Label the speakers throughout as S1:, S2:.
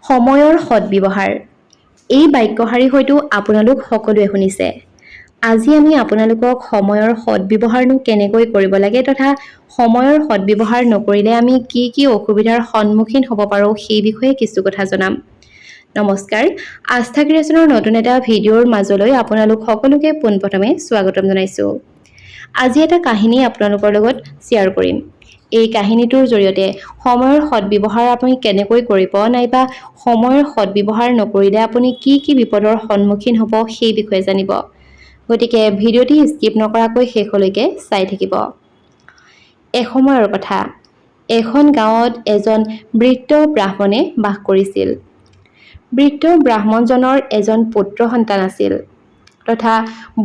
S1: সময়ৰ সদ্ব্যৱহাৰ এই বাক্যশাৰী হয়তো আপোনালোক সকলোৱে শুনিছে। আজি আমি আপোনালোকক সময়ৰ সদ্ব্যৱহাৰনো কেনেকৈ কৰিব লাগে তথা সময়ৰ সদ্ব্যৱহাৰ নকৰিলে আমি কি কি অসুবিধাৰ সন্মুখীন হ'ব পাৰোঁ সেই বিষয়ে কিছু কথা জনাম। নমস্কাৰ, আস্থা ক্ৰিয়েশ্যনৰ নতুন এটা ভিডিঅ'ৰ মাজলৈ আপোনালোক সকলোকে পোনপ্ৰথমে স্বাগতম জনাইছোঁ। আজি এটা কাহিনী আপোনালোকৰ লগত শ্বেয়াৰ কৰিম। এই কাহিনীটোৰ জৰিয়তে সময়ৰ সদ্ব্যৱহাৰ আপুনি কেনেকৈ কৰিব নাইবা সময়ৰ সদ্ব্যৱহাৰ নকৰিলে আপুনি কি কি বিপদৰ সন্মুখীন হ'ব সেই বিষয়ে জানিব। গতিকে ভিডিঅ'টি স্কিপ নকৰাকৈ শেষলৈকে চাই থাকিব। এসময়ৰ কথা, এখন গাঁৱত এজন বৃদ্ধ ব্ৰাহ্মণে বাস কৰিছিল। বৃদ্ধ ব্ৰাহ্মণজনৰ এজন পুত্ৰ সন্তান আছিল তথা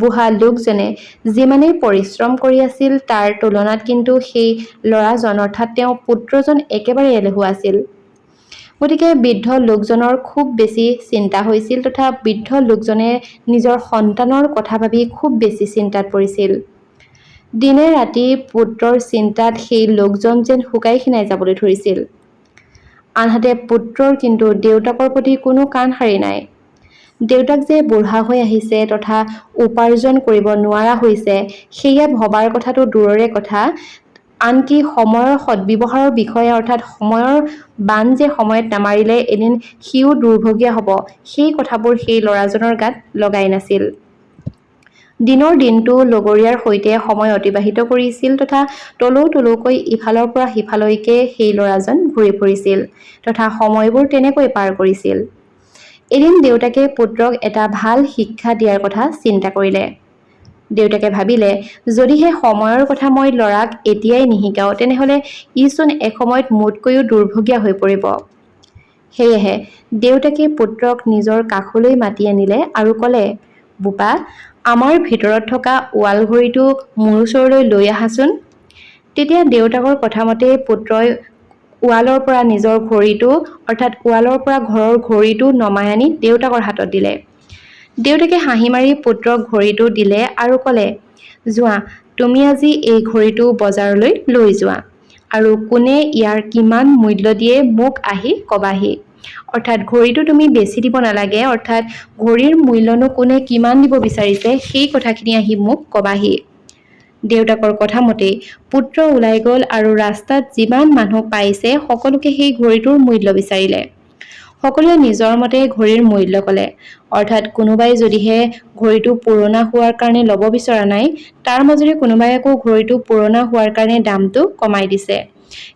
S1: বুঢ়া লোকজনে যিমানেই পৰিশ্ৰম কৰি আছিল তাৰ তুলনাত কিন্তু সেই ল'ৰাজন অৰ্থাৎ তেওঁ পুত্ৰজন একেবাৰে এলেহুৱা আছিল। গতিকে বৃদ্ধ লোকজনৰ খুব বেছি চিন্তা হৈছিল তথা বৃদ্ধ লোকজনে নিজৰ সন্তানৰ কথা ভাবি খুব বেছি চিন্তাত পৰিছিল। দিনে ৰাতি পুত্ৰৰ চিন্তাত সেই লোকজন যেন শুকাই খিনাই যাবলৈ ধৰিছিল। আনহাতে পুত্ৰৰ কিন্তু দেউতাকৰ প্ৰতি কোনো কাণ সাৰি নাই। দেউতাক যে বুঢ়া হৈ আহিছে তথা উপাৰ্জন কৰিব নোৱাৰা হৈছে সেয়া ভবাৰ কথাটো দূৰৰে কথা, আনকি সময়ৰ সদ্ব্যৱহাৰৰ বিষয়ে অৰ্থাৎ সময়ৰ বান যে সময়ত নামাৰিলে এদিন সিও দুৰ্ভগীয়া হ'ব সেই কথাবোৰ সেই ল'ৰাজনৰ গাত লগাই নাছিল। দিনৰ দিনটো লগৰীয়াৰ সৈতে সময় অতিবাহিত কৰিছিল তথা তলৌকৈ ইফালৰ পৰা সিফালৈকে সেই ল'ৰাজন ঘূৰি ফুৰিছিল তথা সময়বোৰ তেনেকৈ পাৰ কৰিছিল। এদিন দেউতাকে পুত্ৰক এটা ভাল শিক্ষা দিয়াৰ কথা চিন্তা কৰিলে। দেউতাকে ভাবিলে, যদিহে সময়ৰ কথা মই ল'ৰাক এতিয়াই নিশিকাওঁ তেনেহ'লে ইচোন এসময়ত মোতকৈও দুৰ্ভগীয়া হৈ পৰিব। সেয়েহে দেউতাকে পুত্ৰক নিজৰ কাষলৈ মাতি আনিলে আৰু ক'লে, বোপা, আমাৰ ভিতৰত থকা ৱাল ঘড়ীটো মোৰ ওচৰলৈ লৈ আহাচোন। তেতিয়া দেউতাকৰ কথামতে পুত্ৰই ৱালৰ পৰা নিজৰ ঘড়ীটো অৰ্থাৎ ৱালৰ পৰা ঘৰৰ ঘড়ীটো নমাই আনি দেউতাকৰ হাতত দিলে। দেউতাকে হাঁহি মাৰি পুত্ৰক ঘড়ীটো দিলে আৰু ক'লে, যোৱা, তুমি আজি এই ঘড়ীটো বজাৰলৈ লৈ যোৱা আৰু কোনে ইয়াৰ কিমান মূল্য দিয়ে মোক আহি ক'বাহি। অৰ্থাৎ ঘড়ীটো তুমি বেছি দিব নালাগে, অৰ্থাৎ ঘড়ীৰ মূল্যনো কোনে কিমান দিব বিচাৰিছে সেই কথাখিনি আহি মোক ক'বাহি। দেউতাকৰ কথামতেই পুত্ৰ ওলাই গ'ল আৰু ৰাস্তাত যিমান মানুহ পাইছে সকলোকে সেই ঘড়ীটোৰ মূল্য বিচাৰিলে। সকলোৱে নিজৰ মতে ঘড়ীৰ মূল্য ক'লে, অৰ্থাৎ কোনোবাই যদিহে ঘড়ীটো পুৰণা হোৱাৰ কাৰণে ল'ব বিচৰা নাই তাৰ মাজৰে কোনোবাই আকৌ ঘড়ীটো পুৰণা হোৱাৰ কাৰণে দামটো কমাই দিছে।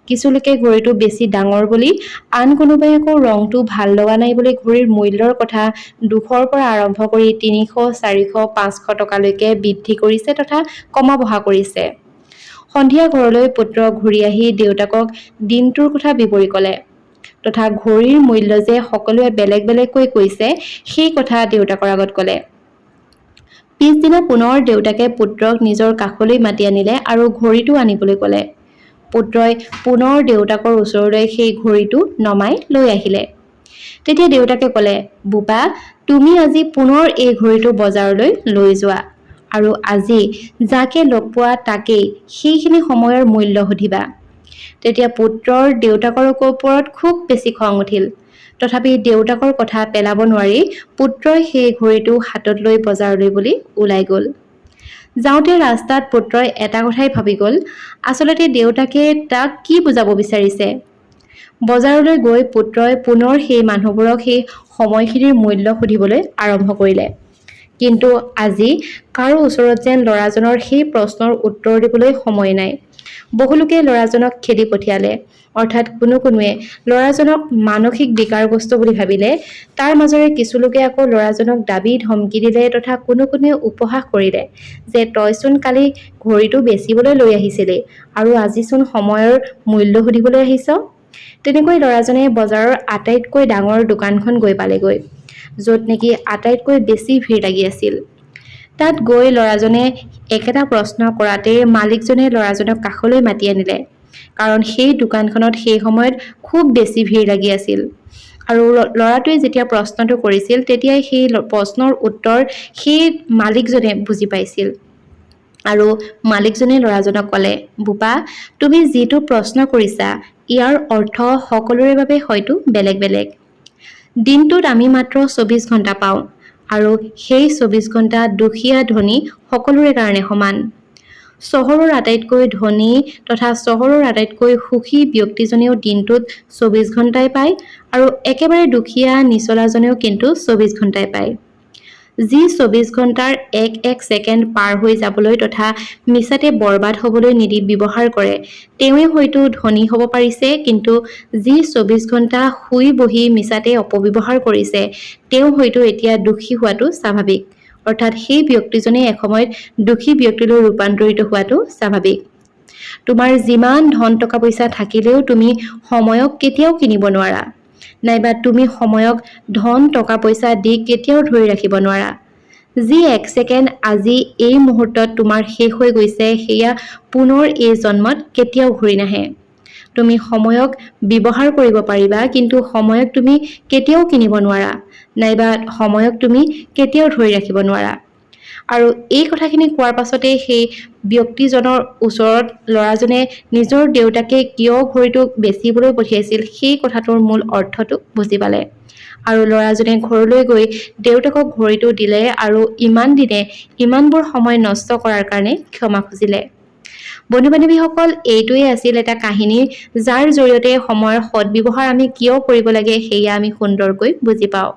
S1: কিছু লোকে ঘড়ীটো বেছি ডাঙৰ বুলি, আন কোনোবাই আকৌ ৰংটো ভাল লগা নাই বুলি ঘড়ীৰ মূল্যৰ কথা 200ৰ পৰা আৰম্ভ কৰি 300, 400, 500 টকালৈকে বৃদ্ধি কৰিছে তথা কমা বঢ়া কৰিছে। সন্ধিয়া ঘৰলৈ পুত্ৰ ঘূৰি আহি দেউতাকক দিনটোৰ কথা বিৱৰি ক'লে তথা ঘড়ীৰ মূল্য যে সকলোৱে বেলেগ বেলেগকৈ কৈছে সেই কথা দেউতাকৰ আগত ক'লে। পিছদিনা পুনৰ দেউতাকে পুত্ৰক নিজৰ কাষলৈ মাতি আনিলে আৰু ঘড়ীটো আনিবলৈ ক'লে। পুত্ৰই পুনৰ দেউতাকৰ ওচৰলৈ সেই ঘড়ীটো নমাই লৈ আহিলে। তেতিয়া দেউতাকে ক'লে, বোপা, তুমি আজি পুনৰ এই ঘড়ীটো বজাৰলৈ লৈ যোৱা আৰু আজি যাকে লগ পোৱা তাকেই সেইখিনি সময়ৰ মূল্য সুধিবা। তেতিয়া পুত্ৰৰ দেউতাকৰ ওপৰত খুব বেছি খং উঠিল। তথাপি দেউতাকৰ কথা পেলাব নোৱাৰি পুত্ৰই সেই ঘড়ীটো হাতত লৈ বজাৰলৈ বুলি ওলাই গ'ল। যাওঁতে ৰাস্তাত পুত্ৰই এটা কথাই ভাবি গ'ল, আচলতে দেউতাকে তাক কি বুজাব বিচাৰিছে। বজাৰলৈ গৈ পুত্ৰই পুনৰ সেই মানুহবোৰক সেই সময়খিনিৰ মূল্য সুধিবলৈ আৰম্ভ কৰিলে। কিন্তু আজি কাৰো ওচৰত যেন ল'ৰাজনৰ সেই প্ৰশ্নৰ উত্তৰ দিবলৈ সময় নাই। বহুলোকে ল'ৰাজনক খেদি পঠিয়ালে, অৰ্থাৎ কোনোৱে ল'ৰাজনক মানসিক বিকাৰগ্ৰস্ত বুলি ভাবিলে। তাৰ মাজৰে কিছু লোকে আকৌ ল'ৰাজনক দাবী ধমকি দিলে তথা কোনোৱে উপহাস কৰিলে যে তইচোন কালি ঘড়ীটো বেচিবলৈ লৈ আহিছিলি আৰু আজিচোন সময়ৰ মূল্য সুধিবলৈ আহিছ। তেনেকৈ ল'ৰাজনে বজাৰৰ আটাইতকৈ ডাঙৰ দোকানখন গৈ পালেগৈ, য'ত নেকি আটাইতকৈ বেছি ভিৰ লাগি আছিল। তাত গৈ ল'ৰাজনে একেটা প্ৰশ্ন কৰাতে মালিকজনে ল'ৰাজনক কাষলৈ মাতি আনিলে, কাৰণ সেই দোকানখনত সেই সময়ত খুব বেছি ভিৰ লাগি আছিল। আৰু ল'ৰাটোৱে যেতিয়া প্ৰশ্নটো কৰিছিল তেতিয়াই সেই প্ৰশ্নৰ উত্তৰ সেই মালিকজনে বুজি পাইছিল। আৰু মালিকজনে ল'ৰাজনক ক'লে, বোপা, তুমি যিটো প্ৰশ্ন কৰিছা ইয়াৰ অৰ্থ সকলোৰে বাবে হয়তো বেলেগ বেলেগ। দিনটোত আমি মাত্ৰ 24 ঘণ্টা পাওঁ আৰু সেই 24 ঘণ্টা দুখীয়া ধনী সকলোৰে কাৰণে সমান। চহৰৰ আটাইতকৈ ধনী তথা চহৰৰ আটাইতকৈ সুখী ব্যক্তিজনেও দিনটোত 24 ঘণ্টাই পায় আৰু একেবাৰে দুখীয়া নিচলাজনেও কিন্তু 24 ঘণ্টাই পায়। যি 24 ঘণ্টাৰ এক এক ছেকেণ্ড পাৰ হৈ যাবলৈ তথা মিছাতে বৰবাদ হ'বলৈ নিদি ব্যৱহাৰ কৰে তেওঁৱে হয়তো ধনী হ'ব পাৰিছে, কিন্তু যি 24 ঘণ্টা শুই বহি মিছাতে অপব্যৱহাৰ কৰিছে তেওঁ হয়তো এতিয়া দুখী হোৱাটো স্বাভাৱিক, অৰ্থাৎ সেই ব্যক্তিজনে এসময়ত দুখী ব্যক্তিলৈ ৰূপান্তৰিত হোৱাটো স্বাভাৱিক। তোমাৰ যিমান ধন টকা পইচা থাকিলেও তুমি সময়ক কেতিয়াও কিনিব নোৱাৰা, নাইবা তুমি সময়ক ধন টকা পইচা দি কেতিয়াও ধৰি ৰাখিব নোৱাৰা। যি এক ছেকেণ্ড আজি এই মুহূৰ্তত তোমাৰ শেষ হৈ গৈছে সেয়া পুনৰ এই জন্মত কেতিয়াও ঘূৰি নাহে। তুমি সময়ক ব্যৱহাৰ কৰিব পাৰিবা, কিন্তু সময়ক তুমি কেতিয়াও কিনিব নোৱাৰা, নাইবা সময়ক তুমি কেতিয়াও ধৰি ৰাখিব নোৱাৰা। আৰু এই কথাখিনি কোৱাৰ পাছতে সেই ব্যক্তিজনৰ ওচৰত ল'ৰাজনে নিজৰ দেউতাকে কিয় ঘড়ীটোক বেচিবলৈ পঠিয়াইছিল সেই কথাটোৰ মূল অৰ্থটো বুজি পালে আৰু ল'ৰাজনে ঘৰলৈ গৈ দেউতাকক ঘড়ীটো দিলে আৰু ইমান দিনে ইমানবোৰ সময় নষ্ট কৰাৰ কাৰণে ক্ষমা খুজিলে। বন্ধু বান্ধৱীসকল, এইটোৱে আছিল এটা কাহিনী যাৰ জৰিয়তে সময়ৰ সদ্ব্যৱহাৰ আমি কিয় কৰিব লাগে সেয়া আমি সুন্দৰকৈ বুজি পাওঁ।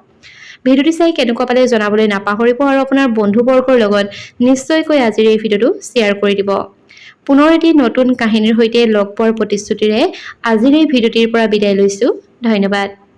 S1: ভিডিঅ'টো চাই কেনেকুৱা পালে জনাবলৈ নাপাহৰিব আৰু আপোনাৰ বন্ধুবৰ্গৰ লগত নিশ্চয়কৈ আজিৰ এই ভিডিঅ'টো শ্বেয়াৰ কৰি দিব। পুনৰ এটি নতুন কাহিনীৰ সৈতে লগ পোৱাৰ প্ৰতিশ্ৰুতিৰে আজিৰ এই ভিডিঅ'টিৰ পৰা বিদায় লৈছোঁ। ধন্যবাদ।